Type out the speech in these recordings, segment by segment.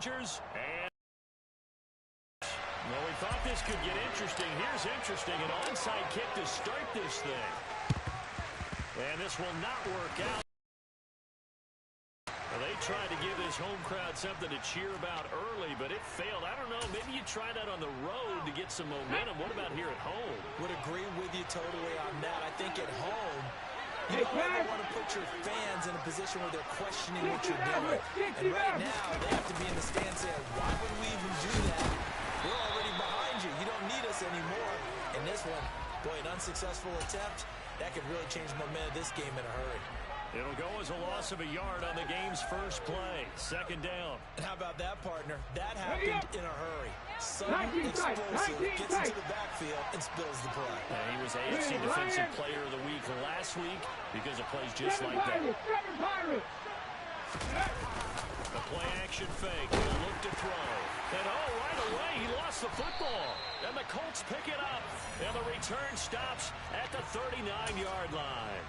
And well, we thought this could get interesting. Here's interesting. An onside kick to start this thing. And this will not work out. Well, they tried to give this home crowd something to cheer about early, but it failed. I don't know. Maybe you try that on the road to get some momentum. What about here at home? Would agree with you totally on that. I think at home, you don't ever want to put your fans in a position where they're questioning what you're doing. And right now, they have to be in the stand saying, why would we even do that? We're already behind you. You don't need us anymore. And this one, boy, an unsuccessful attempt, that could really change the momentum of this game in a hurry. It'll go as a loss of a yard on the game's first play. Second down. And how about that, partner? That happened in a hurry. Sudden, explosive, gets into the backfield and spills the play. He was AFC Defensive Player of the Week last week because of plays just like that. The play-action fake. He'll look to throw. And right away, he lost the football. And the Colts pick it up. And the return stops at the 39-yard line.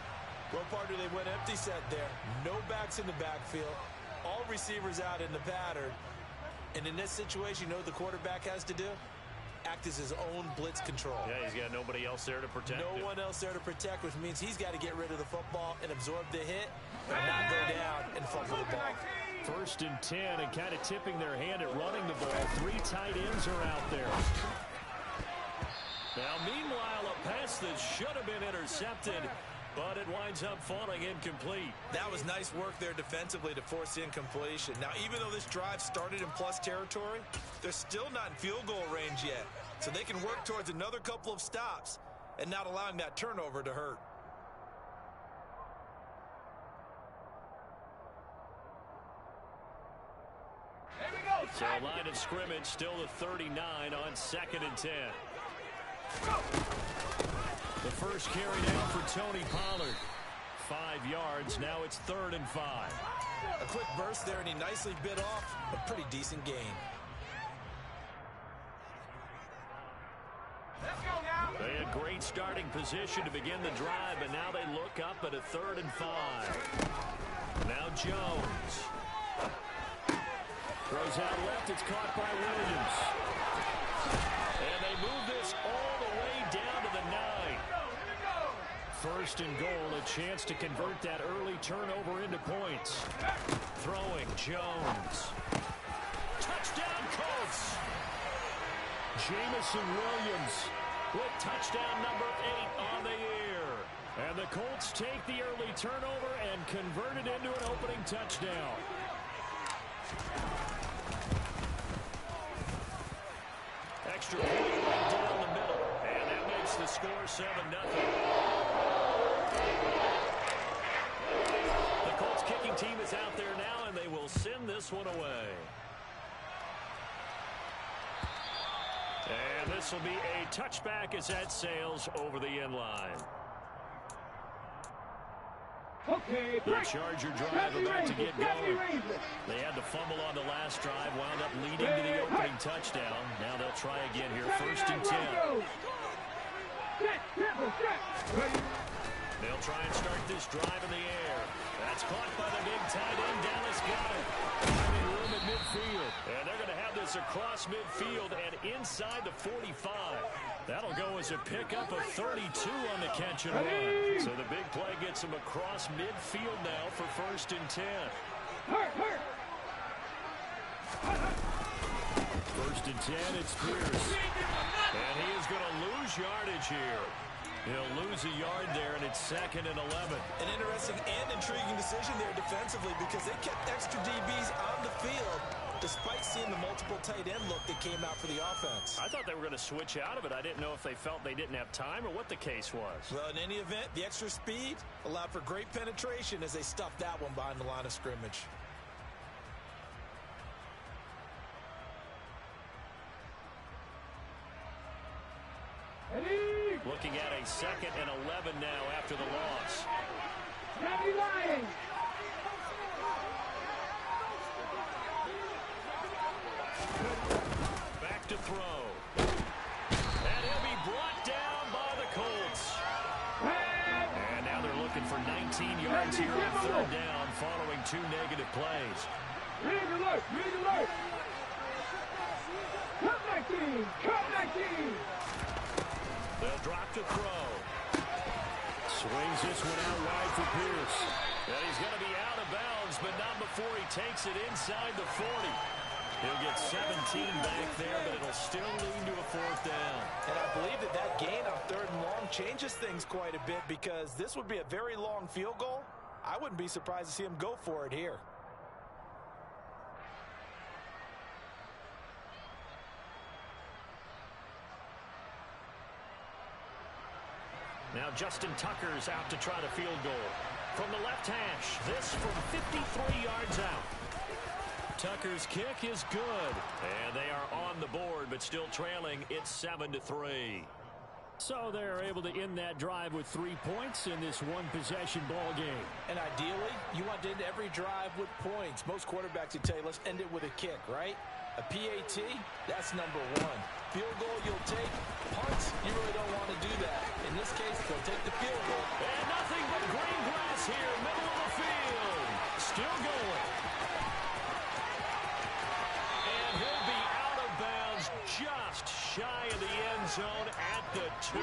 Well, partner, they went empty set there. No backs in the backfield. All receivers out in the pattern. And in this situation, you know what the quarterback has to do? Act as his own blitz control. Yeah, he's got nobody else there to protect him. No one else there to protect, which means he's got to get rid of the football and absorb the hit and not go down and fumble the ball. First and 10, and kind of tipping their hand at running the ball. 3 tight ends are out there. Now, meanwhile, a pass that should have been intercepted, but it winds up falling incomplete. That was nice work there defensively to force incompletion. Now, even though this drive started in plus territory, they're still not in field goal range yet. So they can work towards another couple of stops and not allowing that turnover to hurt. So a line of scrimmage, still the 39 on 2nd and 10. The first carry down for Tony Pollard. 5 yards. Now it's 3rd and 5. A quick burst there, and he nicely bit off a pretty decent gain. They had great starting position to begin the drive, but now they look up at a 3rd and 5. Now Jones. Throws out left. It's caught by Williams. And they move this all the way down to the 9. First and goal, a chance to convert that early turnover into points. Throwing, Jones. Touchdown, Colts. Jameson Williams with touchdown number 8 on the year. And the Colts take the early turnover and convert it into an opening touchdown. Extra point right down the middle. And that makes the score 7-0. The Colts kicking team is out there now, and they will send this one away. And this will be a touchback as that sails over the end line. Okay, the Charger drive about to get going. They had to fumble on the last drive, wound up leading to the opening touchdown. Now they'll try again here, 1st and 10. They'll try and start this drive in the air. That's caught by the big tight end, Dallas Goedert. Finding room at midfield. And they're going to have this across midfield and inside the 45. That'll go as a pickup of 32 on the catch and run. So the big play gets them across midfield now for 1st and 10. 1st and 10, it's Pierce. And he is going to lose yardage here. He'll lose a yard there, and it's 2nd and 11. An interesting and intriguing decision there defensively because they kept extra DBs on the field despite seeing the multiple tight end look that came out for the offense. I thought they were going to switch out of it. I didn't know if they felt they didn't have time or what the case was. Well, in any event, the extra speed allowed for great penetration as they stuffed that one behind the line of scrimmage. Looking at a 2nd and 11 now after the loss. Back to throw. And he'll be brought down by the Colts. And now they're looking for 19 yards here on 3rd down following 2 negative plays. alert! Read alert! Comeback team! They'll drop to throw. Swings this one out wide for Pierce. And he's going to be out of bounds, but not before he takes it inside the 40. He'll get 17 back there, but it'll still lead to a fourth down. And I believe that gain on 3rd and long changes things quite a bit, because this would be a very long field goal. I wouldn't be surprised to see him go for it here. Now Justin Tucker's out to try the field goal. From the left hash, this from 53 yards out. Tucker's kick is good. And they are on the board, but still trailing. It's 7-3. So they're able to end that drive with 3 points in this one-possession ball game. And ideally, you want to end every drive with points. Most quarterbacks would tell you, let's end it with a kick, right? A PAT, that's number 1. Field goal you'll take. Punts, you really don't want to do that. In this case, they'll take the field goal. And nothing but green grass here, middle of the field. Still going. And he'll be out of bounds just shy of the end zone at the 2.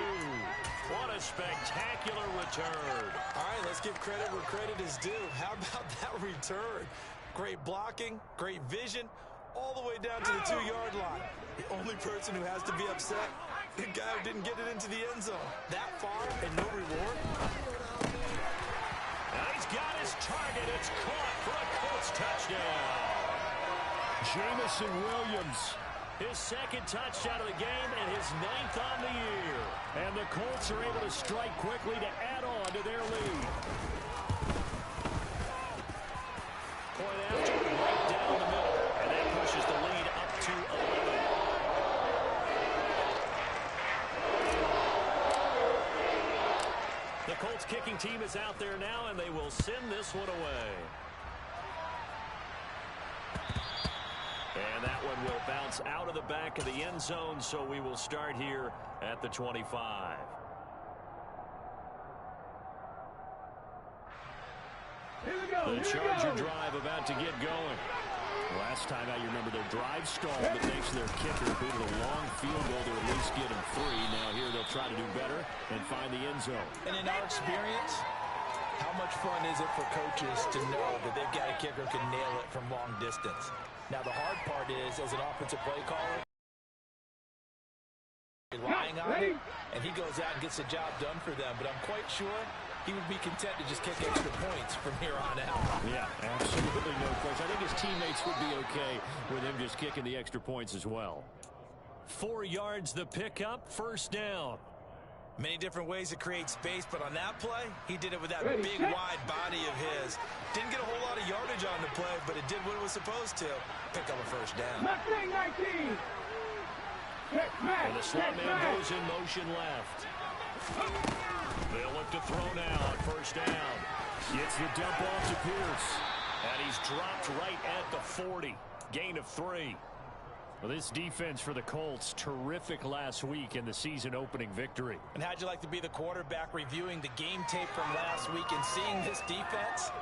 What a spectacular return. All right, let's give credit where credit is due. How about that return? Great blocking, great vision, all the way down to the 2-yard line. The only person who has to be upset, the guy who didn't get it into the end zone. That far and no reward. And he's got his target. It's caught for a Colts touchdown. Jamison Williams, his 2nd touchdown of the game and his 9th on the year. And the Colts are able to strike quickly to add on to their lead. Point after, right down the middle. And that pushes the lead up to 11. The Colts kicking team is out there now, and they will send this one away. And that one will bounce out of the back of the end zone, so we will start here at the 25. The Charger drive about to get going. Last time out, you remember their drive stalled, but thanks to their kicker, who did a long field goal to at least get them 3. Now here they'll try to do better and find the end zone. And in our experience, how much fun is it for coaches to know that they've got a kicker who can nail it from long distance? Now, the hard part is, as an offensive play caller, relying on it, and he goes out and gets the job done for them. But I'm quite sure he would be content to just kick extra points from here on out. Yeah, absolutely no question. I think his teammates would be okay with him just kicking the extra points as well. 4 yards the pickup, 1st down. Many different ways to create space, but on that play, he did it with that big, wide body of his. Didn't get a whole lot of yardage on the play, but it did what it was supposed to. Pick up a 1st down. And the slot man goes in motion left. They'll look to throw now on 1st down. Gets the dump off to Pierce. And he's dropped right at the 40. Gain of 3. Well, this defense for the Colts, terrific last week in the season-opening victory. And how'd you like to be the quarterback reviewing the game tape from last week and seeing this defense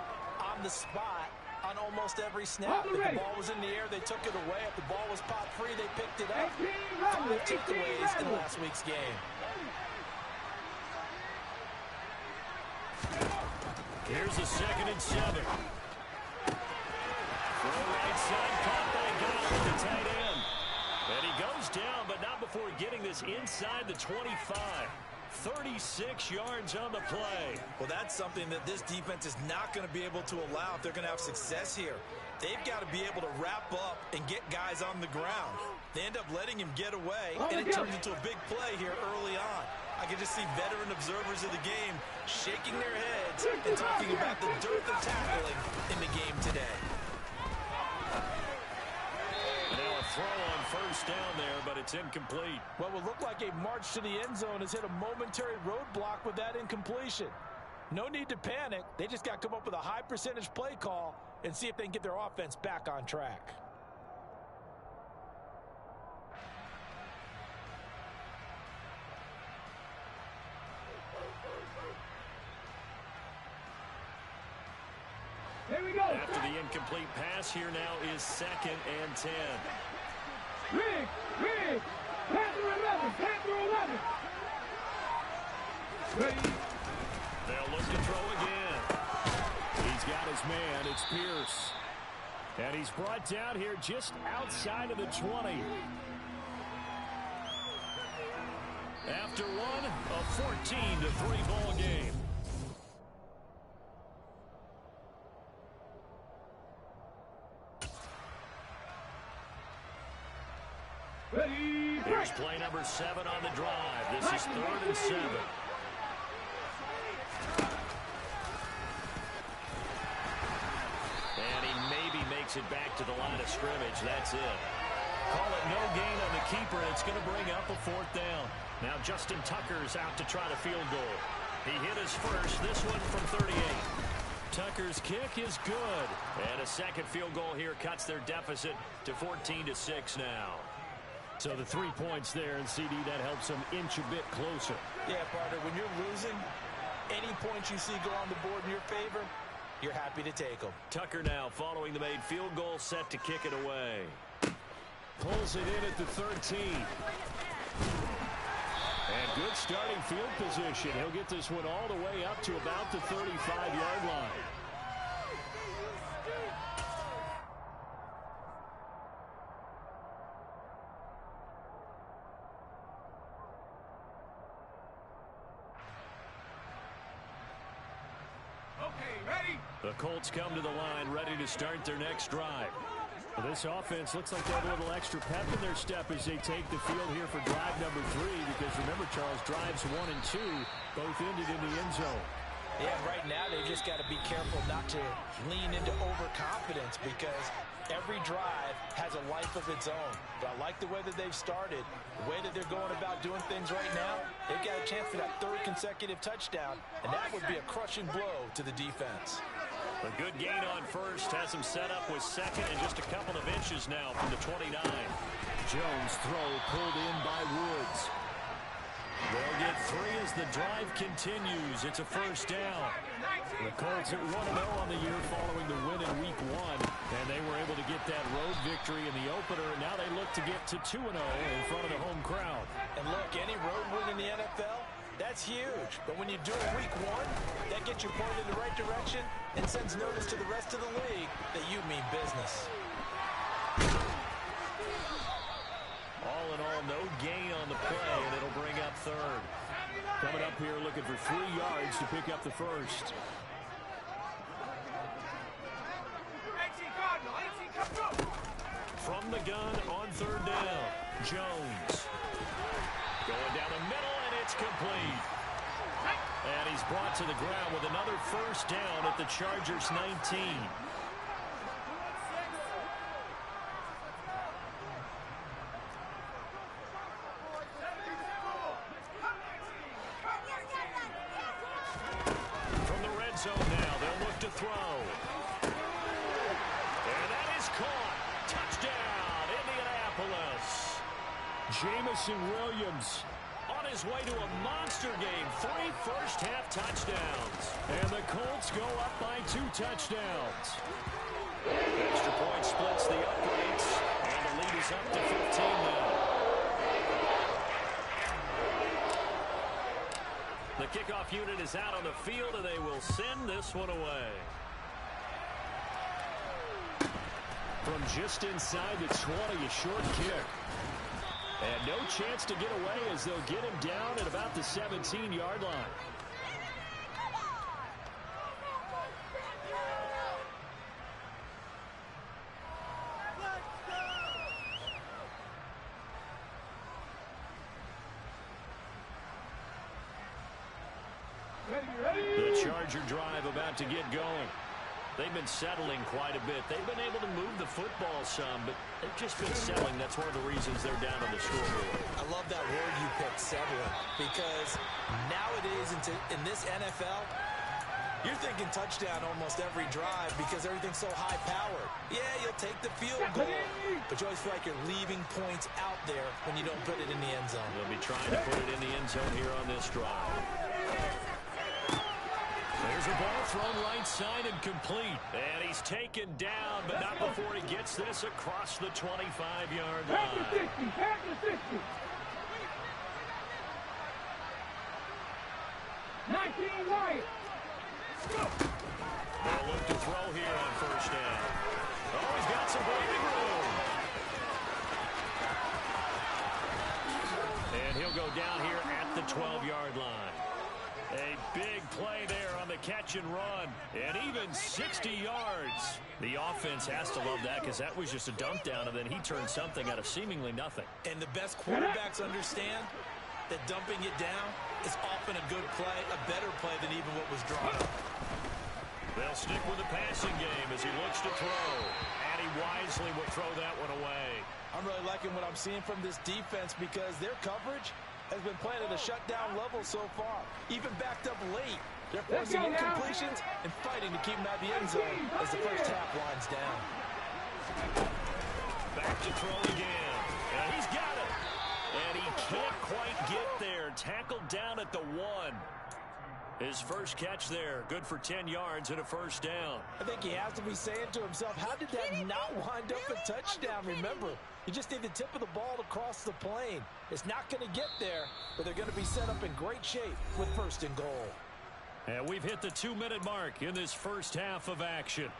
on the spot on almost every snap? If the ball was in the air, they took it away. If the ball was popped free, they picked it up. 5 takeaways in last week's game. Here's a 2nd and 7. Throw right side, caught by Goff at the tight end. And he goes down, but not before getting this inside the 25. 36 yards on the play. Well, that's something that this defense is not going to be able to allow if they're going to have success here. They've got to be able to wrap up and get guys on the ground. They end up letting him get away, and it turns into a big play here early on. I can just see veteran observers of the game shaking their heads and talking about the dearth of tackling in the game today. Now a throw on 1st down there, but it's incomplete. What would look like a march to the end zone has hit a momentary roadblock with that incompletion. No need to panic. They just got to come up with a high percentage play call and see if they can get their offense back on track. Here we After the incomplete pass, here now is 2nd and 10. Rig. Panther 11. Panther 11. Ready. They'll look to throw again. He's got his man. It's Pierce. And he's brought down here just outside of the 20. After one, a 14-3 ball game. Ready. Here's play number 7 on the drive. This is 3rd and 7. And he maybe makes it back to the line of scrimmage. That's it. Call it no gain on the keeper. It's going to bring up a 4th down. Now Justin Tucker's out to try the field goal. He hit his first, this one from 38. Tucker's kick is good. And a second field goal here cuts their deficit to 14-6 now. So the 3 points there, and CD, that helps them inch a bit closer. Yeah, partner, when you're losing, any points you see go on the board in your favor, you're happy to take them. Tucker now following the made field goal, set to kick it away. Pulls it in at the 13. And good starting field position. He'll get this one all the way up to about the 35-yard line. The Colts come to the line, ready to start their next drive. Well, this offense looks like they have a little extra pep in their step as they take the field here for drive number 3, because remember, Charles, drives 1 and 2 both ended in the end zone. Yeah, right now they just got to be careful not to lean into overconfidence, because every drive has a life of its own. But I like the way that they've started, the way that they're going about doing things right now. They've got a chance for that 3rd consecutive touchdown, and that would be a crushing blow to the defense. A good gain on first has him set up with 2nd and just a couple of inches now from the 29. Jones' throw pulled in by Woods. They'll get 3 as the drive continues. It's a 1st down. The Colts at 1-0 on the year following the win in Week 1, and they were able to get that road victory in the opener, and now they look to get to 2-0 in front of the home crowd. And look, any road win in the NFL, that's huge. But when you do it Week 1, that gets you pointed in the right direction and sends notice to the rest of the league that you mean business. All in all, no gain on the play, and it'll bring up 3rd. Coming up here looking for 3 yards to pick up the first. From the gun on 3rd down, Jones. Going down the middle, and it's complete. And he's brought to the ground with another 1st down at the Chargers' 19. From the red zone now, they'll look to throw. And that is caught. Touchdown, Indianapolis. Jamison Williams on his way to a monster game. 3 first-half touchdowns. And the Colts go up by 2 touchdowns. Extra point splits the uprights, and the lead is up to 15 now. The kickoff unit is out on the field, and they will send this one away. From just inside the 20, a short kick. And no chance to get away as they'll get him down at about the 17-yard line. The Charger drive about to get going. They've been settling quite a bit. They've been able to move the football some, but they've just been settling. That's one of the reasons they're down on the scoreboard. I love that word you picked, settling, because nowadays in this NFL, you're thinking touchdown almost every drive because everything's so high-powered. Yeah, you'll take the field goal, but you always feel like you're leaving points out there when you don't put it in the end zone. They'll be trying to put it in the end zone here on this drive. There's a ball thrown right side and complete. And he's taken down, but not before he gets this across the 25-yard line. Pass the 60, pass the 60. 19 right. They'll look to throw here on first down. Oh, he's got some breathing room. And he'll go down here at the 12-yard line. A big play there on the catch and run. And even 60 yards. The offense has to love that because that was just a dump down, and then he turned something out of seemingly nothing. And the best quarterbacks understand that dumping it down is often a good play, a better play than even what was drawn up. They'll stick with the passing game as he looks to throw. And he wisely will throw that one away. I'm really liking what I'm seeing from this defense because their coverage has been playing at a shutdown level so far. Even backed up late. They're forcing incompletions and fighting to keep them out of the end zone as the first half winds down. Back to throw again. And he's got it. And he can't quite get there. Tackled down at the 1. His first catch there. Good for 10 yards and a first down. I think he has to be saying to himself, how did that not wind up a touchdown? Remember, you just need the tip of the ball to cross the plane. It's not going to get there, but they're going to be set up in great shape with first and goal. And we've hit the 2-minute mark in this first half of action.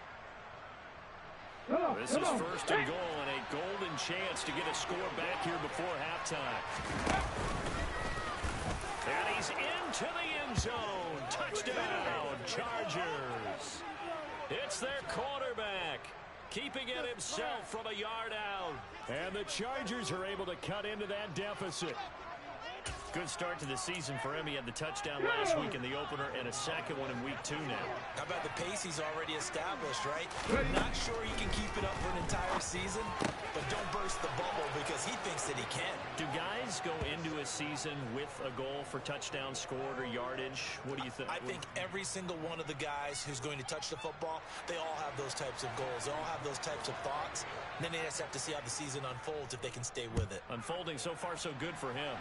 This is first and goal and a golden chance to get a score back here before halftime. And he's into the end zone. Touchdown, Chargers. It's their quarterback, keeping it himself from a yard out. And the Chargers are able to cut into that deficit. Good start to the season for him. He had the touchdown last week in the opener and a second one in week 2 now. How about the pace he's already established, right? Not sure he can keep it up for an entire season, but don't burst the bubble because he thinks that he can. Do guys go into a season with a goal for touchdown scored or yardage? What do you think? I think every single one of the guys who's going to touch the football, they all have those types of goals. They all have those types of thoughts. And then they just have to see how the season unfolds if they can stay with it. Unfolding so far so good for him.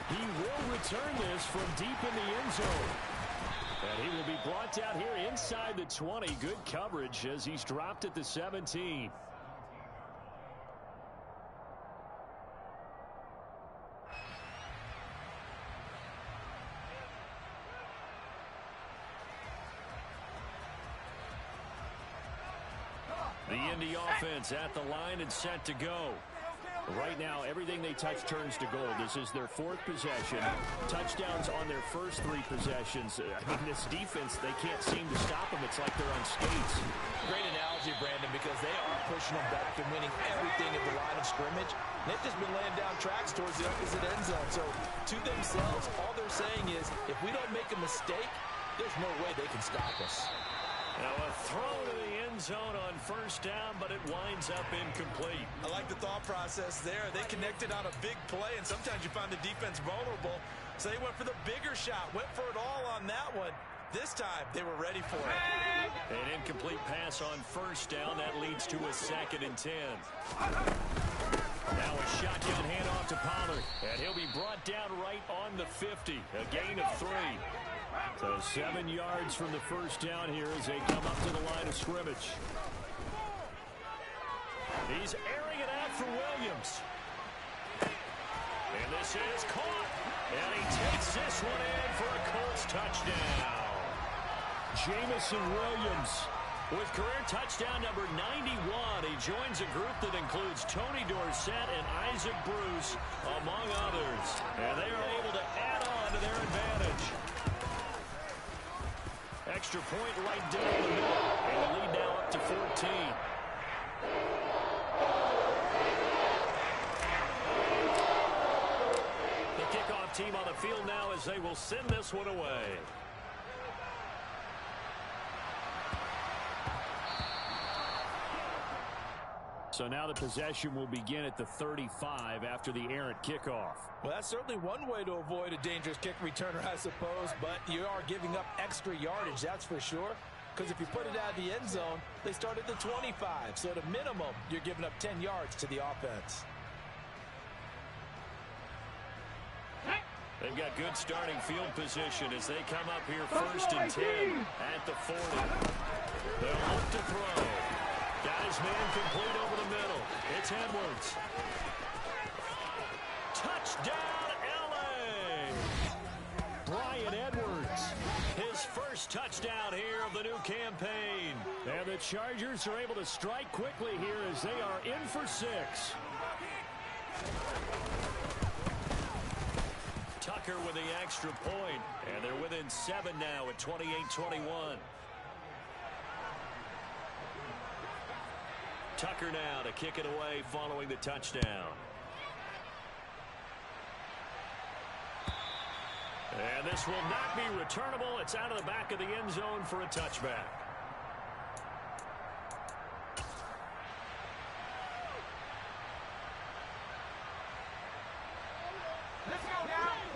He will return this from deep in the end zone. And he will be brought down here inside the 20. Good coverage as he's dropped at the 17. The Indy offense at the line and set to go. Right now, everything they touch turns to gold. This is their 4th possession. Touchdowns on their first 3 possessions. I mean, this defense, they can't seem to stop them. It's like they're on skates. Great analogy, Brandon, because they are pushing them back and winning everything at the line of scrimmage. They've just been laying down tracks towards the opposite end zone. So, to themselves, all they're saying is, if we don't make a mistake, there's no way they can stop us. Now a throw to the end zone on first down, but it winds up incomplete. I like the thought process there. They connected on a big play, and sometimes you find the defense vulnerable. So they went for the bigger shot, went for it all on that one. This time, they were ready for it. An incomplete pass on first down. That leads to a 2nd and 10. Now a shotgun handoff to Pollard, and he'll be brought down right on the 50. A gain of 3. So 7 yards from the first down here as they come up to the line of scrimmage. He's airing it out for Williams. And this is caught. And he takes this one in for a Colts touchdown. Jameson Williams with career touchdown number 91. He joins a group that includes Tony Dorsett and Isaac Bruce, among others. And they are able to add on to their advantage. Extra point right down the middle. And the lead now up to 14. The kickoff team on the field now as they will send this one away. So now the possession will begin at the 35 after the errant kickoff. Well, that's certainly one way to avoid a dangerous kick returner, I suppose, but you are giving up extra yardage, that's for sure. Because if you put it out of the end zone, they start at the 25. So at a minimum, you're giving up 10 yards to the offense. They've got good starting field position as they come up here first and 10 at the 40. They'll look to throw. Got his man complete over the middle. It's Edwards. Touchdown, L.A. Bryan Edwards. His first touchdown here of the new campaign. And the Chargers are able to strike quickly here as they are in for 6. Tucker with the extra point, and they're within 7 now at 28-21. Tucker now to kick it away following the touchdown. And this will not be returnable. It's out of the back of the end zone for a touchback.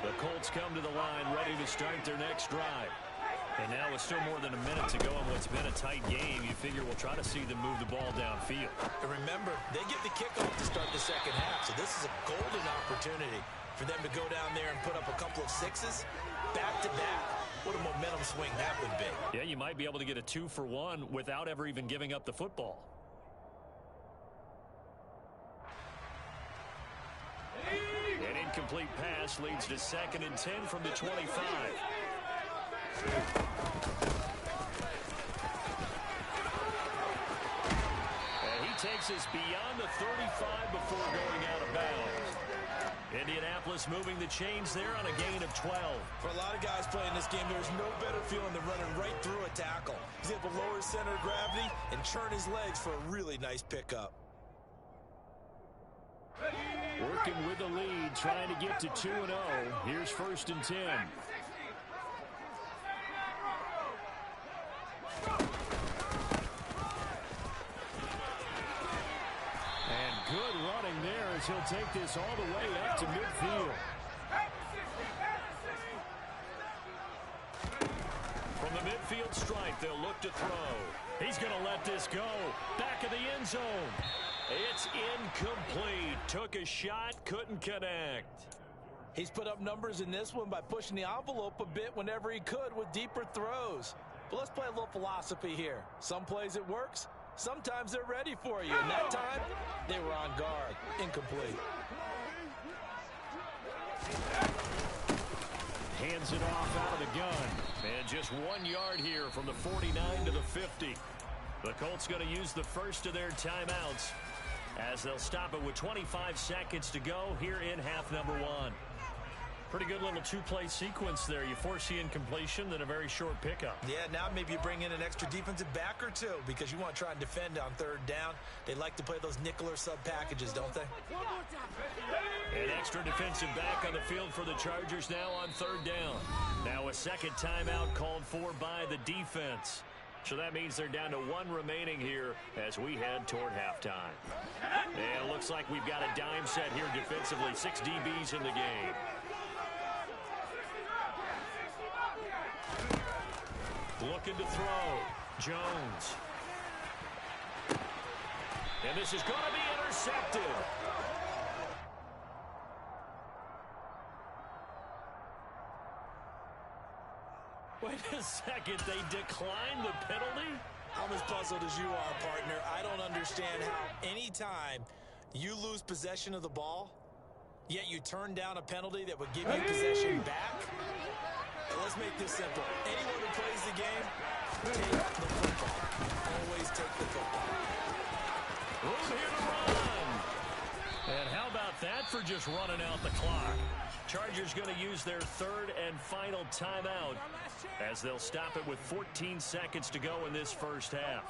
The Colts come to the line ready to start their next drive. And now with still more than a minute to go in what's been a tight game, you figure we'll try to see them move the ball downfield. And remember, they get the kickoff to start the second half, so this is a golden opportunity for them to go down there and put up a couple of 6s back-to-back. What a momentum swing that would be. Yeah, you might be able to get a 2-for-1 without ever even giving up the football. An incomplete pass leads to 2nd and 10 from the 25. And he takes us beyond the 35 before going out of bounds. Indianapolis moving the chains there on a gain of 12. For a lot of guys playing this game, there's no better feeling than running right through a tackle. He's able to lower his center of gravity and churn his legs for a really nice pickup. Working with the lead, trying to get to 2-0. Here's 1st and 10. And good running there as he'll take this all the way up to midfield. From the midfield stripe, they'll look to throw. He's going to let this go. Back of the end zone. It's incomplete. Took a shot, couldn't connect. He's put up numbers in this one by pushing the envelope a bit whenever he could with deeper throws. But let's play a little philosophy here. Some plays it works. Sometimes they're ready for you. And that time, they were on guard. Incomplete. Hands it off out of the gun. And just 1 yard here from the 49 to the 50. The Colts going to use the first of their timeouts as they'll stop it with 25 seconds to go here in half number 1. Pretty good little 2-play sequence there. You force the incompletion, then a very short pickup. Yeah, now maybe you bring in an extra defensive back or two because you want to try and defend on 3rd down. They like to play those nickel or sub packages, don't they? An extra defensive back on the field for the Chargers now on 3rd down. Now a second timeout called for by the defense. So that means they're down to 1 remaining here as we head toward halftime. And it looks like we've got a dime set here defensively. 6 DBs in the game. Looking to throw. Jones. And this is going to be intercepted. Wait a second, they declined the penalty? I'm as puzzled as you are, partner. I don't understand how anytime you lose possession of the ball, yet you turn down a penalty that would give you possession back. Let's make this simple. Anyone who plays the game, take the football. Always take the football. Room here to run. And how about that for just running out the clock? Chargers going to use their 3rd and final timeout as they'll stop it with 14 seconds to go in this first half.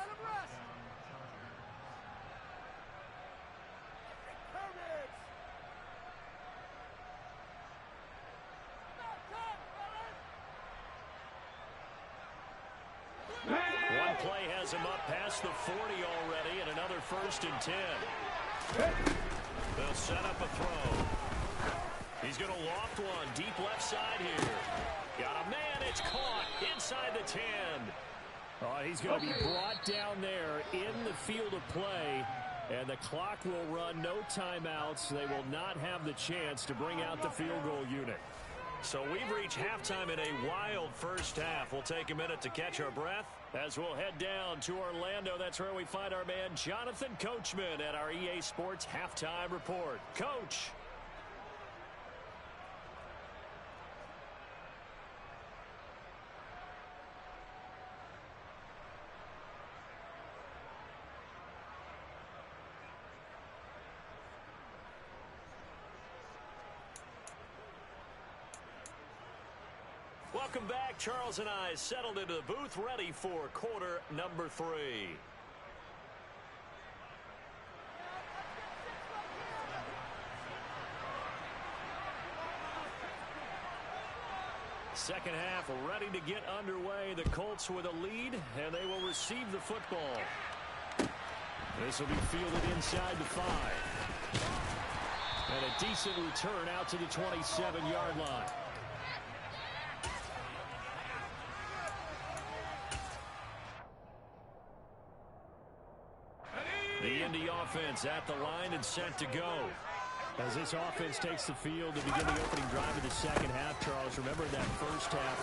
One play has him up past the 40 already, and another 1st and 10. They'll set up a throw. He's going to loft one deep left side here. Got a man. It's caught inside the 10. He's going to be brought down there in the field of play, and the clock will run. No timeouts. They will not have the chance to bring out the field goal unit. So we've reached halftime in a wild first half. We'll take a minute to catch our breath as we'll head down to Orlando. That's where we find our man Jonathan Coachman at our EA Sports Halftime Report. Coach. Welcome back. Charles and I settled into the booth, ready for quarter number 3. Second half ready to get underway. The Colts with a lead, and they will receive the football. This will be fielded inside the 5. And a decent return out to the 27-yard line. The Indy offense at the line and set to go. As this offense takes the field to begin the opening drive of the second half, Charles, remember that first half,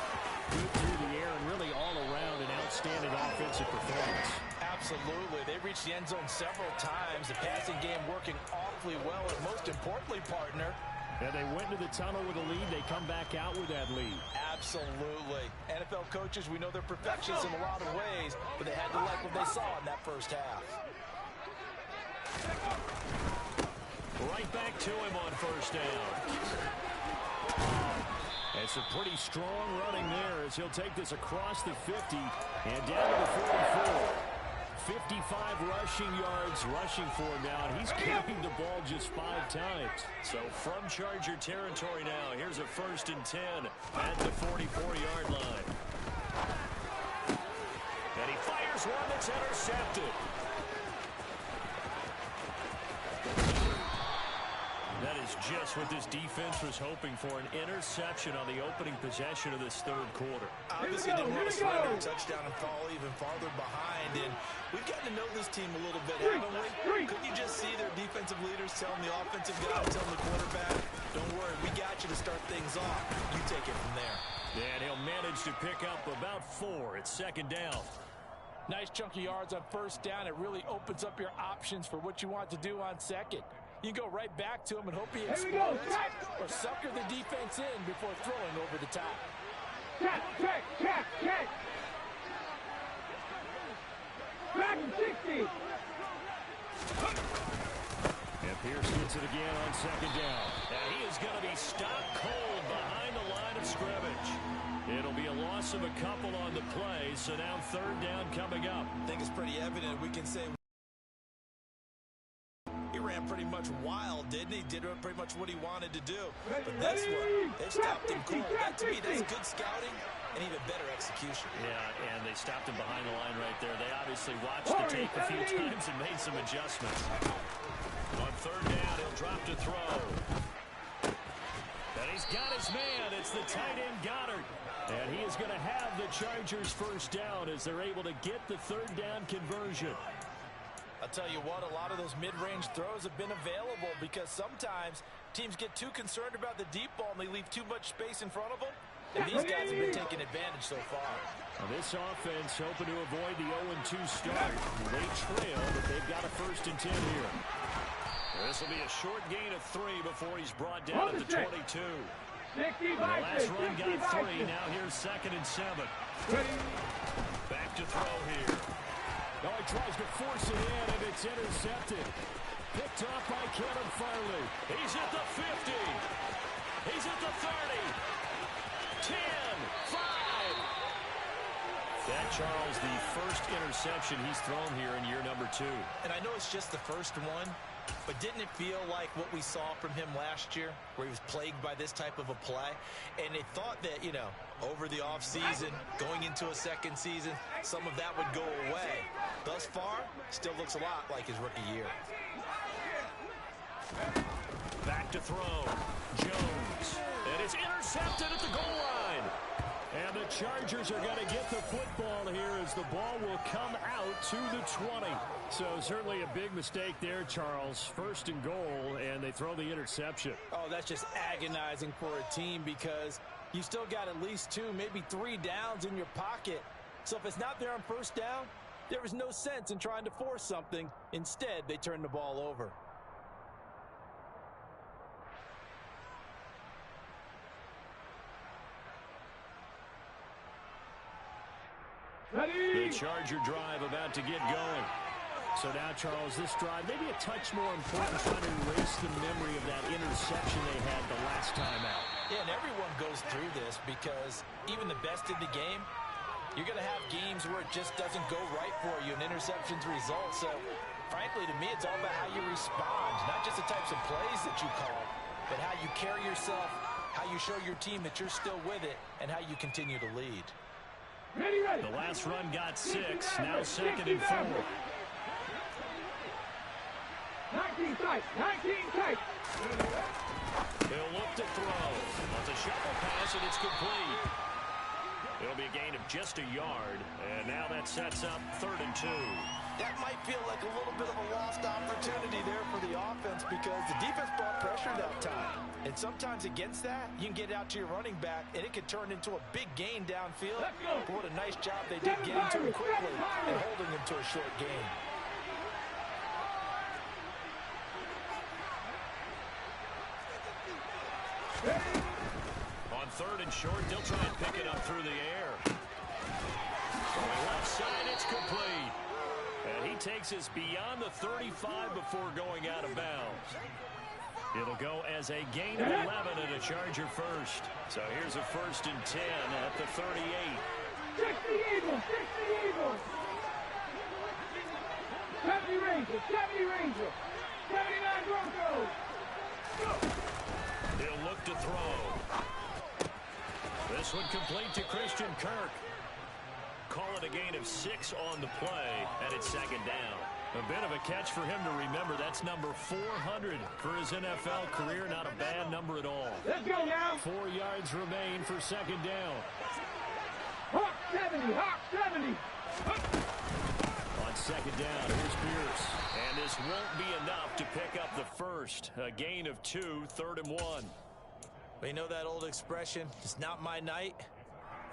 deep through the air and really all around an outstanding offensive performance. Absolutely. They reached the end zone several times. The passing game working awfully well, and most importantly, partner. And they went to the tunnel with a lead. They come back out with that lead. Absolutely. NFL coaches, we know they're perfectionists in a lot of ways, but they had to like what they saw in that first half. Right back to him on first down. It's a pretty strong running there as he'll take this across the 50 and down to the 44. 55 rushing yards rushing for him now, and he's carried the ball just 5 times. So from Charger territory now, here's a 1st and 10 at the 44-yard line. And he fires one that's intercepted. That is just what this defense was hoping for, an interception on the opening possession of this third quarter. Obviously didn't want to surrender a touchdown and fall even farther behind, and we've gotten to know this team a little bit, haven't we? Couldn't you just see their defensive leaders telling the offensive guy, telling the quarterback, don't worry, we got you to start things off. You take it from there. And he'll manage to pick up about 4 at second down. Nice chunky yards on first down. It really opens up your options for what you want to do on second. You go right back to him and hope he explodes, or sucker the defense in before throwing over the top. Check. Back 60. And Pierce gets it again on second down. And he is going to be stopped cold behind the line of scrimmage. It'll be a loss of a couple on the play, so now third down coming up. I think it's pretty evident. We can say he ran pretty much wild, didn't he? Did pretty much what he wanted to do. But this one, they stopped him cold. That, to me, that's good scouting and even better execution. Yeah, and they stopped him behind the line right there. They obviously watched the tape a few times and made some adjustments. On third down, he'll drop to throw. And he's got his man. It's the tight end Goddard. And he is going to have the Chargers first down as they're able to get the third down conversion. I'll tell you what, a lot of those mid-range throws have been available because sometimes teams get too concerned about the deep ball and they leave too much space in front of them. And these guys have been taking advantage so far. Now this offense hoping to avoid the 0-2 start. They trail, but they've got a 1st and 10 here. This will be a short gain of 3 before he's brought down at the 22. The last run got 3. Now here's 2nd and 7. Back to throw here. Oh, he tries to force it in, and it's intercepted. Picked off by Kevin Farley. He's at the 50. He's at the 30. 10, 5. That, Charles, the first interception he's thrown here in year number 2. And I know it's just the first one, but didn't it feel like what we saw from him last year, where he was plagued by this type of a play? And they thought that, you know, over the offseason, going into a second season, some of that would go away. Thus far, still looks a lot like his rookie year. Back to throw. Jones. And it's intercepted at the goal line. And the Chargers are going to get the football here as the ball will come out to the 20. So certainly a big mistake there, Charles. First and goal, and they throw the interception. Oh, that's just agonizing for a team because you still got at least 2, maybe 3 downs in your pocket. So if it's not there on first down, there is no sense in trying to force something. Instead, they turn the ball over. The Charger drive about to get going. So now, Charles, this drive maybe a touch more important, trying to erase the memory of that interception they had the last time out. Yeah, and everyone goes through this because even the best in the game, you're going to have games where it just doesn't go right for you, and interceptions result. So, frankly, to me, it's all about how you respond, not just the types of plays that you call, but how you carry yourself, how you show your team that you're still with it, and how you continue to lead. The last run got 6, now 2nd and 4. 19 tight, 19 tight. He'll look to throw. Wants a shuffle pass, and it's complete. It'll be a gain of just a yard, and now that sets up 3rd and 2. That might feel like a little bit of a lost opportunity there for the offense because the defense brought pressure that time. And sometimes against that, you can get out to your running back, and it could turn into a big gain downfield. But what a nice job they did getting to him quickly and holding him to a short gain. On 3rd and short, they'll try and pick it up through the air. On the left side, it's complete. And he takes us beyond the 35 before going out of bounds. It'll go as a gain of 11 and a Charger first. So here's a 1st and 10 at the 38. 60 Eagles, 60 Eagles. 70 Rangers, 70 Rangers. 79 Broncos. He'll look to throw. This one complete to Christian Kirk. Call it a gain of 6 on the play, and it's 2nd down. A bit of a catch for him to remember. That's number 400 for his NFL career. Not a bad number at all. Let's go now. 4 yards remain for 2nd down. Hawk 70, Hawk 70. On 2nd down, here's Pierce. And this won't be enough to pick up the first. A gain of 2, 3rd and 1. Well, you know that old expression, it's not my night?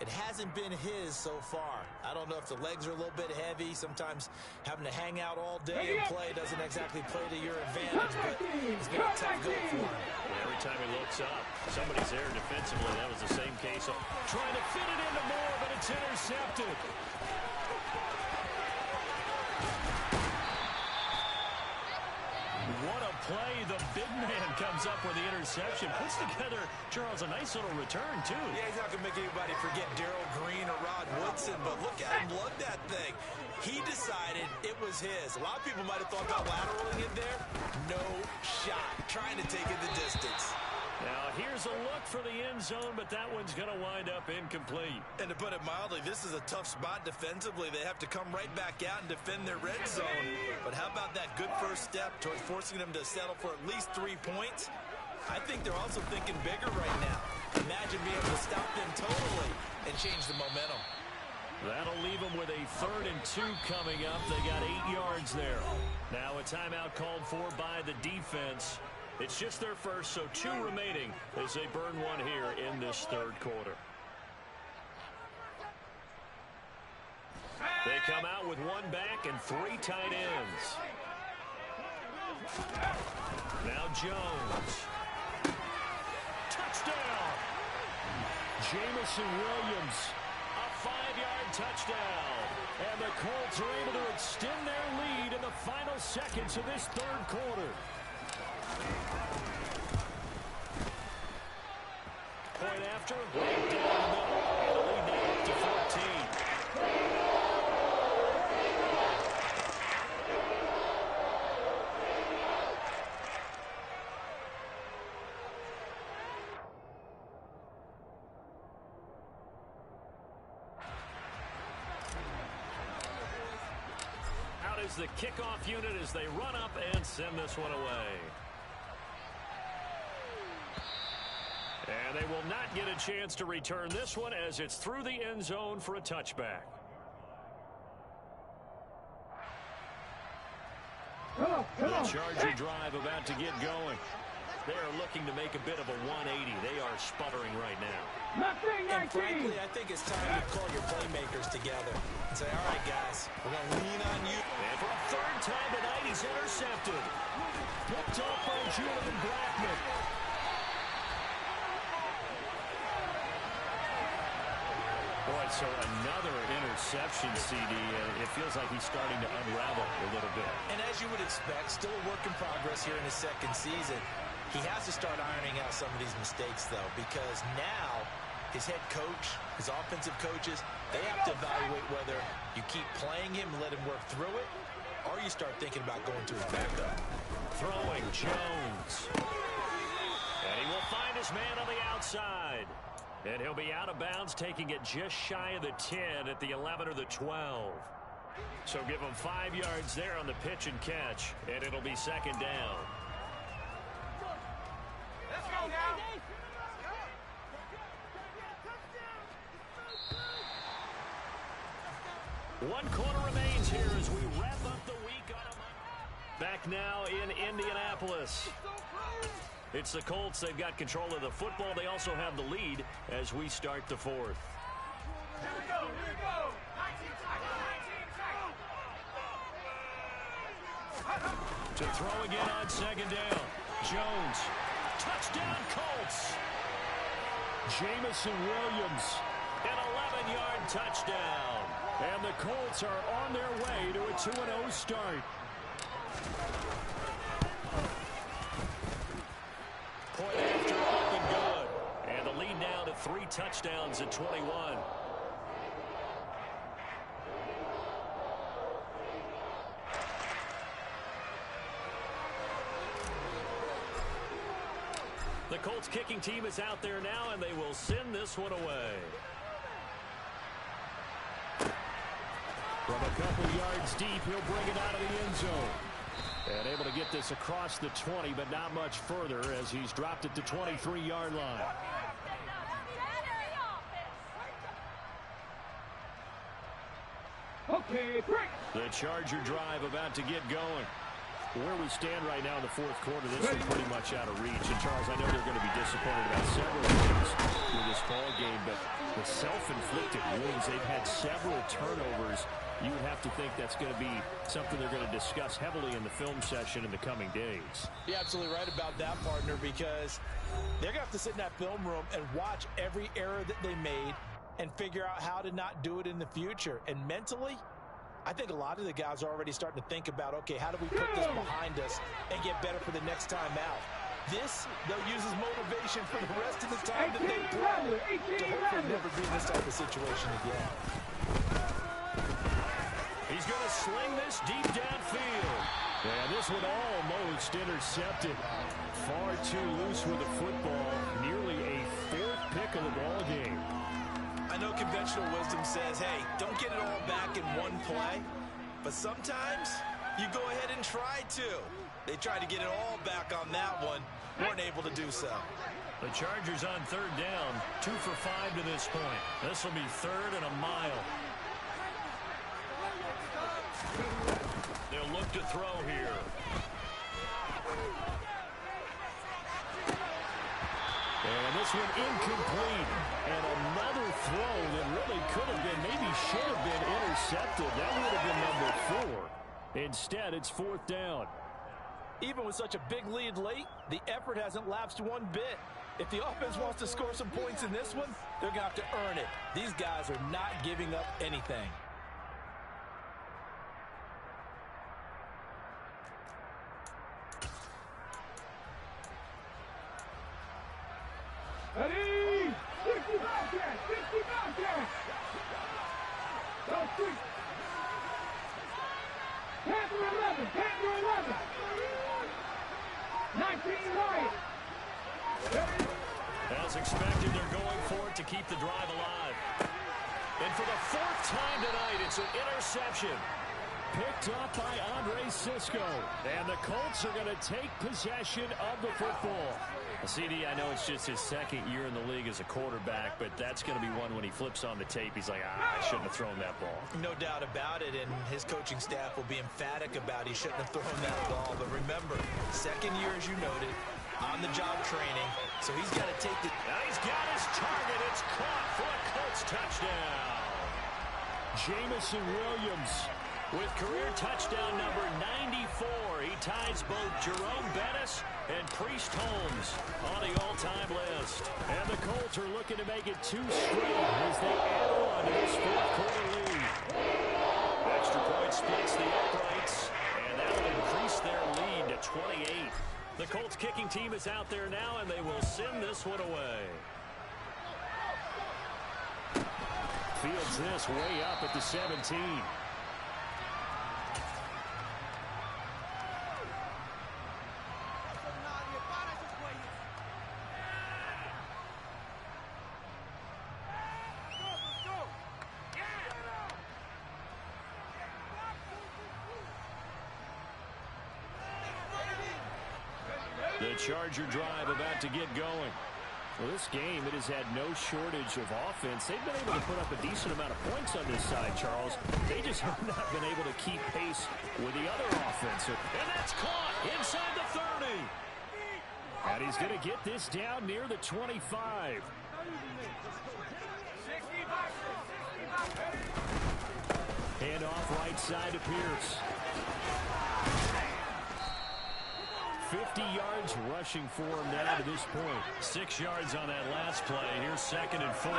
It hasn't been his so far. I don't know if the legs are a little bit heavy. Sometimes having to hang out all day and play doesn't exactly play to your advantage, but it's been a tough go for him. And every time he looks up, somebody's there defensively. That was the same case. Trying to fit it into Moore, but it's intercepted. What a play. The big man comes up with the interception. Puts together, Charles, a nice little return, too. Yeah, he's not going to make anybody forget Darrell Green or Rod Woodson, but look at him lug that thing. He decided it was his. A lot of people might have thought about lateraling it there. No shot. Trying to take it the distance. Now, here's a look for the end zone, but that one's going to wind up incomplete. And to put it mildly, this is a tough spot defensively. They have to come right back out and defend their red zone. But how about that good first step towards forcing them to settle for at least 3 points? I think they're also thinking bigger right now. Imagine being able to stop them totally and change the momentum. That'll leave them with a 3rd and 2 coming up. They got 8 yards there. Now a timeout called for by the defense. It's just their first, so 2 remaining as they burn one here in this 3rd quarter. They come out with 1 back and 3 tight ends. Now Jones. Touchdown! Jamison Williams. A 5-yard touchdown. And the Colts are able to extend their lead in the final seconds of this 3rd quarter. Point after, right down the middle. And the lead now up to 14. Out is the kickoff unit as they run up and send this one away. And they will not get a chance to return this one as it's through the end zone for a touchback. The Charger drive about to get going. They are looking to make a bit of a 180. They are sputtering right now. And frankly, I think it's time to call your playmakers together and say, all right, guys, we're going to lean on you. And for a third time tonight, he's intercepted. Picked off by Julian Blackmon. Boy, so another interception, CD. It feels like he's starting to unravel a little bit. And as you would expect, still a work in progress here in his second season. He has to start ironing out some of these mistakes, though, because now his head coach, his offensive coaches, they have to evaluate whether you keep playing him and let him work through it, or you start thinking about going to his backup. Throwing Jones. And he will find his man on the outside. And he'll be out of bounds, taking it just shy of the 10 at the 11 or the 12. So give him 5 yards there on the pitch and catch, and it'll be second down. Let's go now. One quarter remains here as we wrap up the week on a Monday. Back now in Indianapolis. It's the Colts. They've got control of the football. They also have the lead as we start the fourth. Here we go, here we go. 19 tackle. To throw again on second down. Jones. Touchdown Colts. Jamison Williams. An 11-yard touchdown. And the Colts are on their way to a 2-0 start. Point after up and good. And the lead now to 3 touchdowns at 21. The Colts kicking team is out there now, and they will send this one away. From a couple yards deep, he'll bring it out of the end zone. And able to get this across the 20, but not much further as he's dropped it to 23-yard line. Okay, break. The Charger drive about to get going. Where we stand right now in the fourth quarter, this is pretty much out of reach. And, Charles, I know they're going to be disappointed about several things with this ball game, but the self-inflicted wounds, they've had several turnovers. You would have to think that's going to be something they're going to discuss heavily in the film session in the coming days. You're absolutely right about that, partner, because they're going to have to sit in that film room and watch every error that they made and figure out how to not do it in the future. And mentally, I think a lot of the guys are already starting to think about, okay, how do we put this behind us and get better for the next time out? This, they'll use as motivation for the rest of the time that they play to hopefully never be in this type of situation again. He's going to sling this deep downfield. And this one almost intercepted. Far too loose with the football. Nearly a 4th pick of the ball game. I know conventional wisdom says, hey, don't get it all back in one play. But sometimes you go ahead and try to. They tried to get it all back on that one. Weren't able to do so. The Chargers on 3rd down. 2 for 5 to this point. This will be 3rd and a mile. They'll look to throw here. And this one incomplete. And another throw that really could have been, maybe should have been intercepted. That would have been number 4. Instead, it's 4th down. Even with such a big lead late, the effort hasn't lapsed one bit. If the offense wants to score some points in this one, they're going to have to earn it. These guys are not giving up anything. Ready? 60 Bobcats! 60 Bobcats! Go 3. Panther 11! Panther 11! 19 Lions! As expected, they're going for it to keep the drive alive. And for the 4th time tonight, it's an interception. picked up by Andre Cisco. And the Colts are going to take possession of the football. CD, I know it's just his second year in the league as a quarterback, but that's going to be one when he flips on the tape. He's like, I shouldn't have thrown that ball. No doubt about it, and his coaching staff will be emphatic about he shouldn't have thrown that ball. But remember, second year, as you noted, on-the-job training, so he's got to take the... Now he's got his target. It's caught for a Colts touchdown. Jamison Williams with career touchdown number 94. He ties both Jerome Bettis and Priest Holmes on the all-time list. And the Colts are looking to make it 2 straight as they add on to this fourth-quarter lead. Extra point splits the uprights, and that will increase their lead to 28. The Colts kicking team is out there now, and they will send this one away. Fields this way up at the 17. The Charger drive about to get going. Well, this game, it has had no shortage of offense. They've been able to put up a decent amount of points on this side, Charles. They just have not been able to keep pace with the other offense. And that's caught inside the 30. And he's going to get this down near the 25. Hand off right side to Pierce. 50 yards rushing for him now to this point. 6 yards on that last play. Here's 2nd and 4.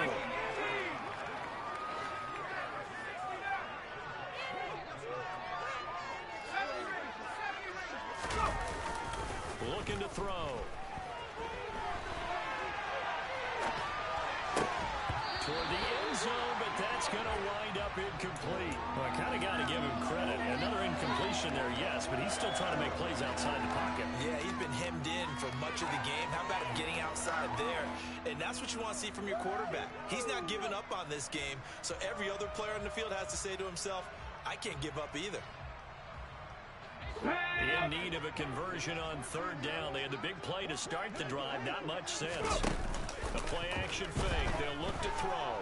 Looking to throw. Toward the end zone, but that's going to wind up incomplete. Well, I kind of got to give him credit. Another incompletion there, yes, but he's still trying to make plays outside the pocket. Yeah, he's been hemmed in for much of the game. How about him getting outside there? And that's what you want to see from your quarterback. He's not giving up on this game, so every other player on the field has to say to himself, I can't give up either. In need of a conversion on 3rd down. They had the big play to start the drive. Not much sense. A play-action fake. They'll look to throw.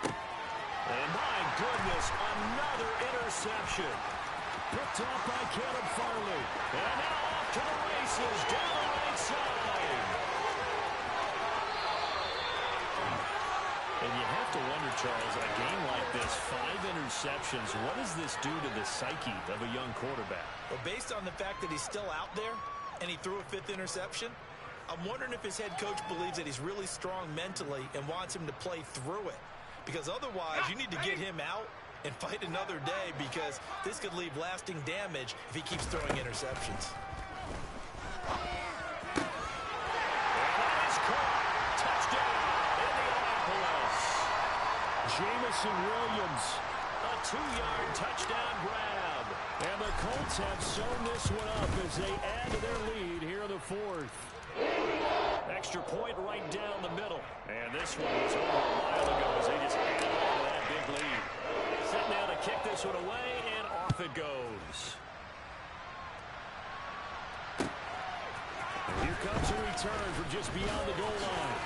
And my goodness, another interception. Picked off by Caleb Farley. And now off to the races down the right side. And you have to wonder, Charles, a game like this, 5 interceptions, what does this do to the psyche of a young quarterback? Well, based on the fact that he's still out there and he threw a 5th interception, I'm wondering if his head coach believes that he's really strong mentally and wants him to play through it. Because otherwise, you need to get him out and fight another day, because this could leave lasting damage if he keeps throwing interceptions. Jamison Williams, a 2-yard touchdown grab. And the Colts have sewn this one up as they add to their lead here in the 4th. Extra point right down the middle. And this one was over a while ago as they just added on to that big lead. Set now to kick this one away, and off it goes. Here comes a return from just beyond the goal line.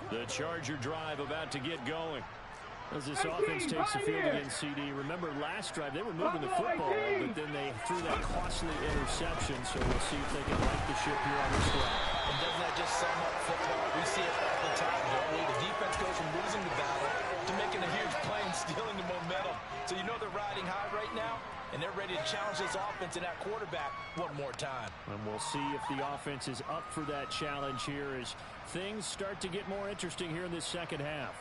The Charger drive about to get going. As this offense takes the field against CD. Remember, last drive, they were moving the football, but then they threw that costly interception, so we'll see if they can right the ship here on this drive. And doesn't that just sum up football? We see it all the time, don't we? The defense goes from losing the battle to making a huge play and stealing the momentum. So you know they're riding high right now, and they're ready to challenge this offense and that quarterback one more time. And we'll see if the offense is up for that challenge here as things start to get more interesting here in this second half.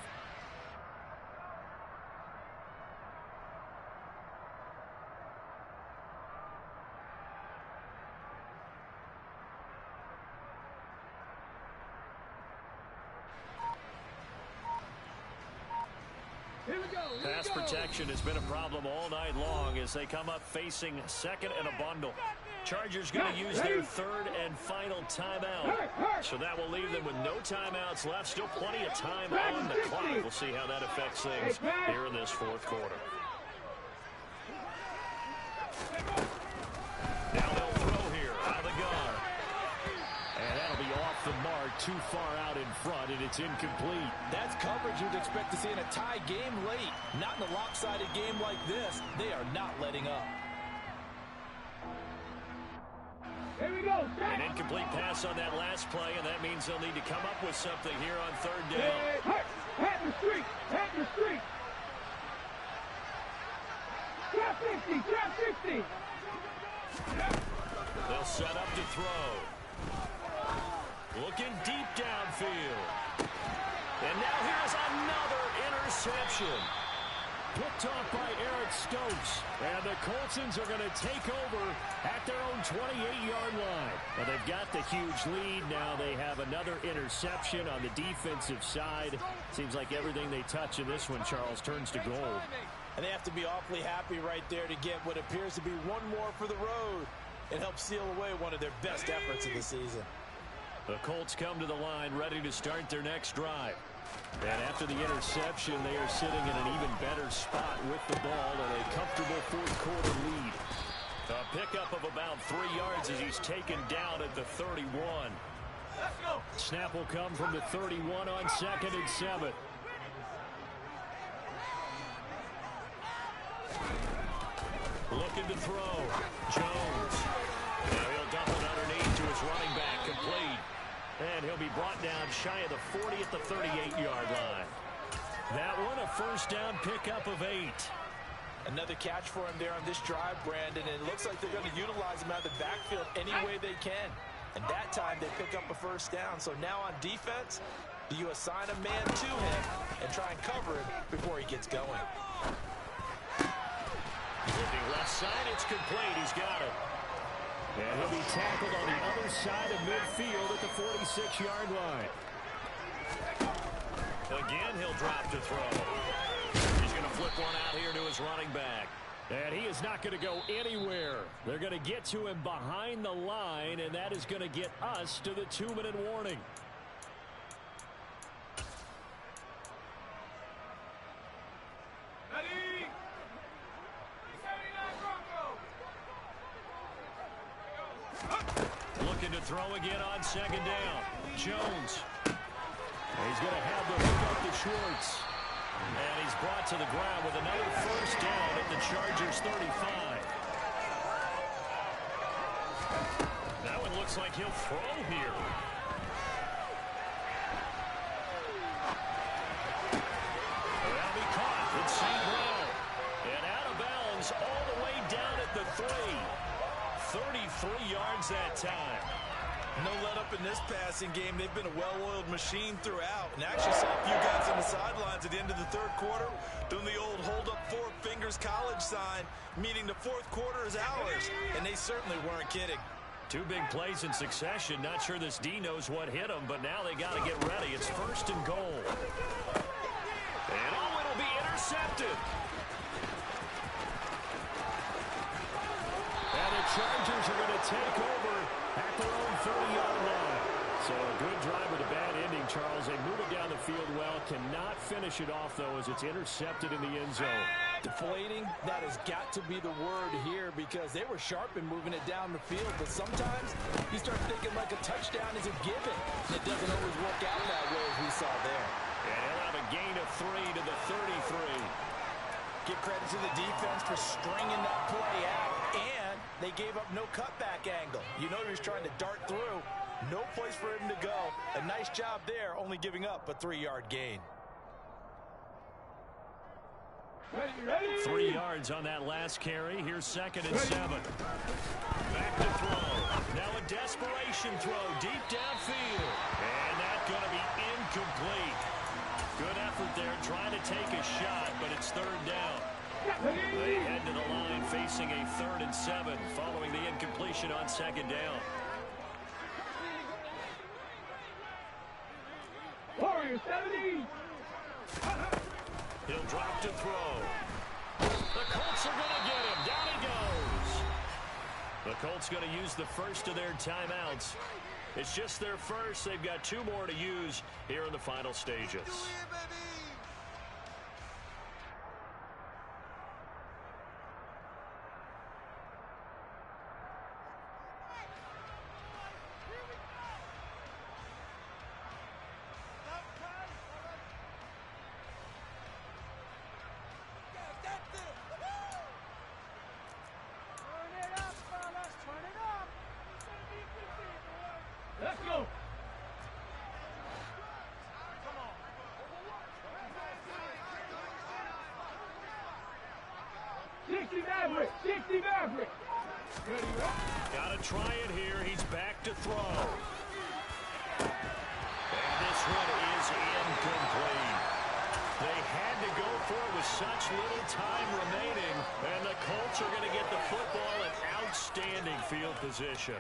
Pass protection has been a problem all night long as they come up facing second and a bundle. Chargers going to use their third and final timeout. So that will leave them with no timeouts left. Still plenty of time on the clock. We'll see how that affects things here in this fourth quarter. Now they'll throw here out of the gun. And that'll be off the mark, too far out in front, and it's incomplete. That's coverage you'd expect to see in a tie game late. Not in a lopsided game like this. They are not letting up. Here we go. An incomplete pass on that last play, and that means they'll need to come up with something here on third down. Hat the street. Hat the street. Trap 50. Trap 50. They'll set up to throw. Looking deep downfield. And now here's another interception. Picked off by Eric Stokes. And the Coltsons are going to take over at their own 28-yard line. Well, they've got the huge lead. Now they have another interception on the defensive side. Seems like everything they touch in this one, Charles, turns to gold. And they have to be awfully happy right there to get what appears to be one more for the road. It helps seal away one of their best efforts of the season. The Colts come to the line ready to start their next drive. And after the interception, they are sitting in an even better spot with the ball and a comfortable fourth quarter lead. A pickup of about 3 yards as he's taken down at the 31. Let's go. Snap will come from the 31 on 2nd and 7. Looking to throw. Jones. Now he'll dump it underneath to his running back. Complete. And he'll be brought down shy of the 40 at the 38-yard line. That one, a first down pickup of 8. Another catch for him there on this drive, Brandon. And it looks like they're going to utilize him out of the backfield any way they can. And that time they pick up a first down. So now on defense, do you assign a man to him and try and cover him before he gets going? Looking left side, it's complete. He's got it. And he'll be tackled on the other side of midfield at the 46-yard line. Again, he'll drop to throw. He's going to flip one out here to his running back. And he is not going to go anywhere. They're going to get to him behind the line, and that is going to get us to the 2-minute warning. Looking to throw again on 2nd down. Jones. He's going to have the hook up to Schwartz. And he's brought to the ground with another first down at the Chargers 35. That one looks like he'll throw here. That'll be caught. It's St. Brown. And out of bounds all the way down at the 3. 33 yards that time. No let up in this passing game. They've been a well-oiled machine throughout. And actually saw a few guys on the sidelines at the end of the third quarter doing the old hold up 4 fingers college sign, meaning the fourth quarter is ours. And they certainly weren't kidding. 2 big plays in succession. Not sure this D knows what hit him, but now they got to get ready. It's 1st and goal. And it'll be intercepted. And the Chargers are going to take over at their own 30-yard line. So a good drive with a bad ending, Charles. They move it down the field well. Cannot finish it off, though, as it's intercepted in the end zone. Deflating, that has got to be the word here because they were sharp in moving it down the field. But sometimes you start thinking like a touchdown is a given. And it doesn't always work out that way as we saw there. And he'll have a gain of 3 to the 33. Give credit to the defense for stringing that play out. And they gave up no cutback angle. You know he was trying to dart through. No place for him to go. A nice job there, only giving up a 3-yard gain. Ready? 3 yards on that last carry. Here's 2nd and 7. Back to throw. Now a desperation throw deep downfield. And that's going to be incomplete. Good effort there trying to take a shot, but it's 3rd down. They head to the line facing a 3rd and 7 following the incompletion on 2nd down. Warriors 70. He'll drop to throw. The Colts are going to get him. Down he goes. The Colts going to use the first of their timeouts. It's just their first. They've got 2 more to use here in the final stages. Let's go. 60 Maverick. 60 Maverick. Got to try it here. He's back to throw. And this one is incomplete. They had to go for it with such little time remaining. And the Colts are going to get the football in outstanding field position.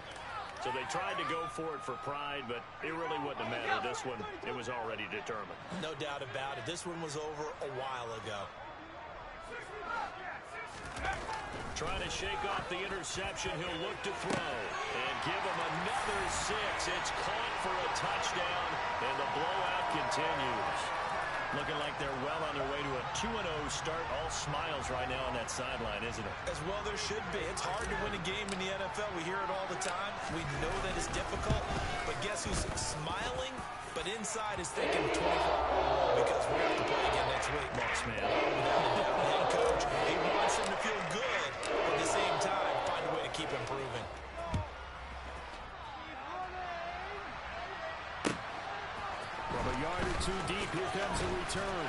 So they tried to go for it for pride, but it really wouldn't have mattered. This one, it was already determined. No doubt about it. This one was over a while ago. Trying to shake off the interception. He'll look to throw and give him another 6. It's caught for a touchdown, and the blowout continues. Looking like they're well on their way to a 2-0 start. All smiles right now on that sideline, isn't it? As well there should be. It's hard to win a game in the NFL. We hear it all the time. We know that it's difficult. But guess who's smiling? But inside is thinking 24-hour because we have to play again next week. Boss man. Without a doubt, the head coach, he wants him to feel good, but at the same time, find a way to keep improving. From a yard or 2 deep, here comes a return.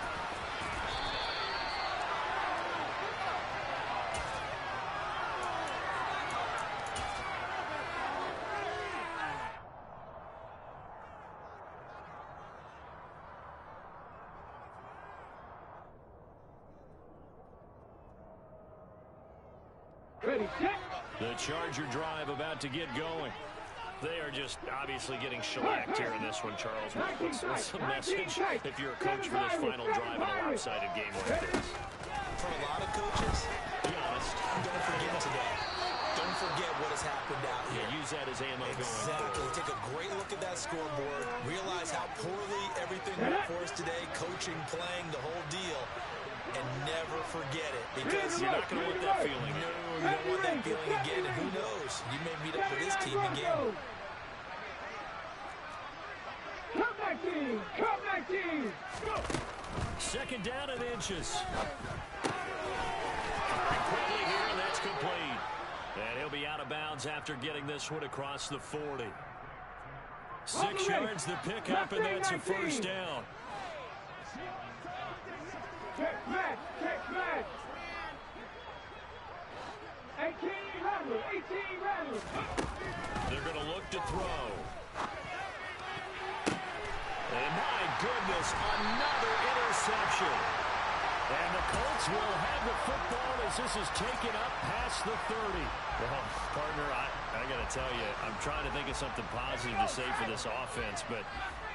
Ready, set. The Charger drive about to get going. They are just obviously getting shellacked here in this one, Charles. What's the message if you're a coach for this final drive in a lopsided game like this? For a lot of coaches, Be honest. don't forget today. Don't forget what has happened out here. Yeah, use that as ammo going Exactly. forward. Take a great look at that scoreboard. Realize how poorly everything went for us today. Coaching, playing, the whole deal. And never forget it. Because You're not going to want that feeling. no, you don't want that feeling again. And who knows? You may meet up with this team again. Come back, team. Come back, team. Go. Second down and inches. Quickly here, and that's complete. And he'll be out of bounds after getting this one across the 40. 6 yards the pickup, and that's a first down. Check match. Check match. 18 Rattler. 18 Rattler. They're going to look to throw. And my goodness, another interception. And the Colts will have the football as this is taken up past the 30. Well, partner, I got to tell you, I'm trying to think of something positive to say for this offense, but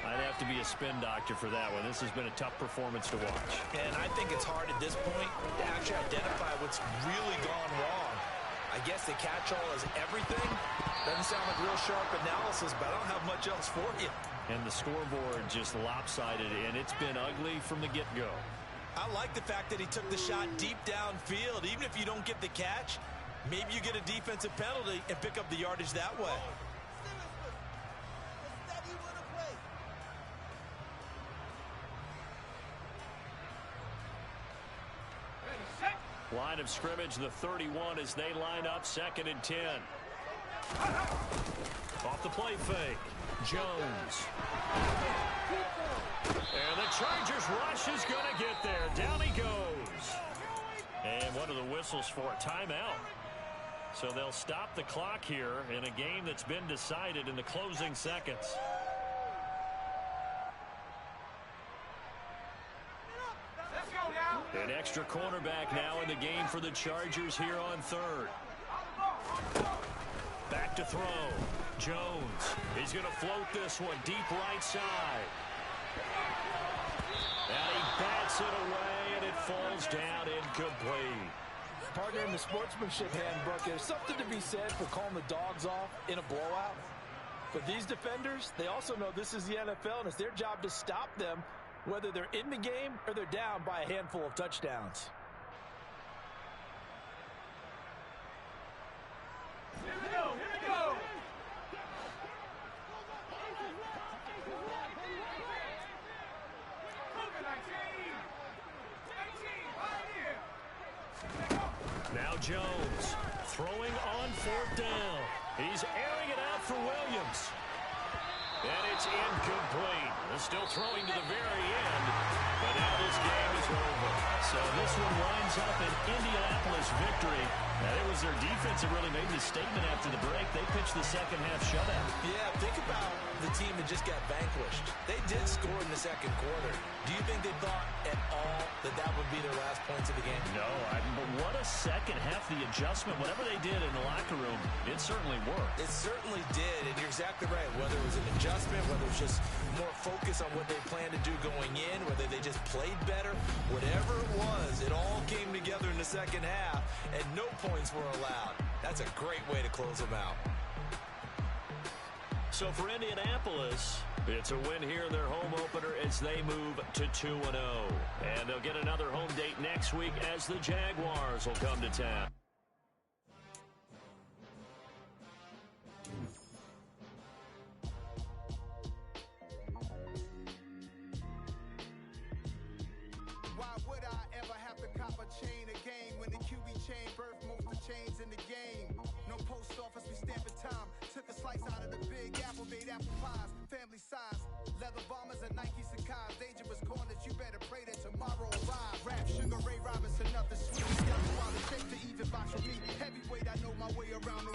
I'd have to be a spin doctor for that one. This has been a tough performance to watch. And I think it's hard at this point to actually identify what's really gone wrong. I guess the catch-all is everything. Doesn't sound like real sharp analysis, but I don't have much else for you. And the scoreboard just lopsided, and it's been ugly from the get-go. I like the fact that he took the shot deep downfield. Even if you don't get the catch, maybe you get a defensive penalty and pick up the yardage that way. Line of scrimmage, the 31 as they line up, 2nd and 10. Off the play fake. Jones. And the Chargers rush is going to get there. Down he goes. And what are the whistles for? Timeout. So they'll stop the clock here in a game that's been decided in the closing seconds. An extra cornerback now in the game for the Chargers here on 3rd. Back to throw. Jones. He's going to float this one deep right side. And he bats it away, and it falls down incomplete. Partner, in the sportsmanship handbook, there's something to be said for calling the dogs off in a blowout. But these defenders, they also know this is the NFL, and it's their job to stop them, whether they're in the game or they're down by a handful of touchdowns. Here we go, here we go. Now Jones throwing on 4th down. He's airing it out for Williams. And it's incomplete. They're still throwing to the very end. But now this game is over. So this one winds up an Indianapolis victory. And it was their defense that really made the statement after the break. They pitched the second half shutout. Yeah, think about the team that just got vanquished. They did score in the second quarter. Do you think they thought at all that that would be their last points of the game? No, but what a second half. The adjustment, whatever they did in the locker room, it certainly worked. It certainly did, and you're exactly right. Whether it was an adjustment, whether it was just more focus on what they planned to do going in, whether they just played better, whatever it was, it all came together in the second half, and no points were allowed. That's a great way to close them out. So for Indianapolis, it's a win here in their home opener as they move to 2-0. And they'll get another home date next week as the Jaguars will come to town. Why would I ever have to cop a chain again when the QB chain birthed most of chains in the game? No post office, we stamping time. Took a slice out of the big apple, made apple pies, family size. Leather bombers and Nike Sacai's. Dangerous corners, you better pray that tomorrow arrive. Rap, Sugar Ray Robinson, nothing sweet. Got to while the shape to even box with me. Heavyweight, I know my way around the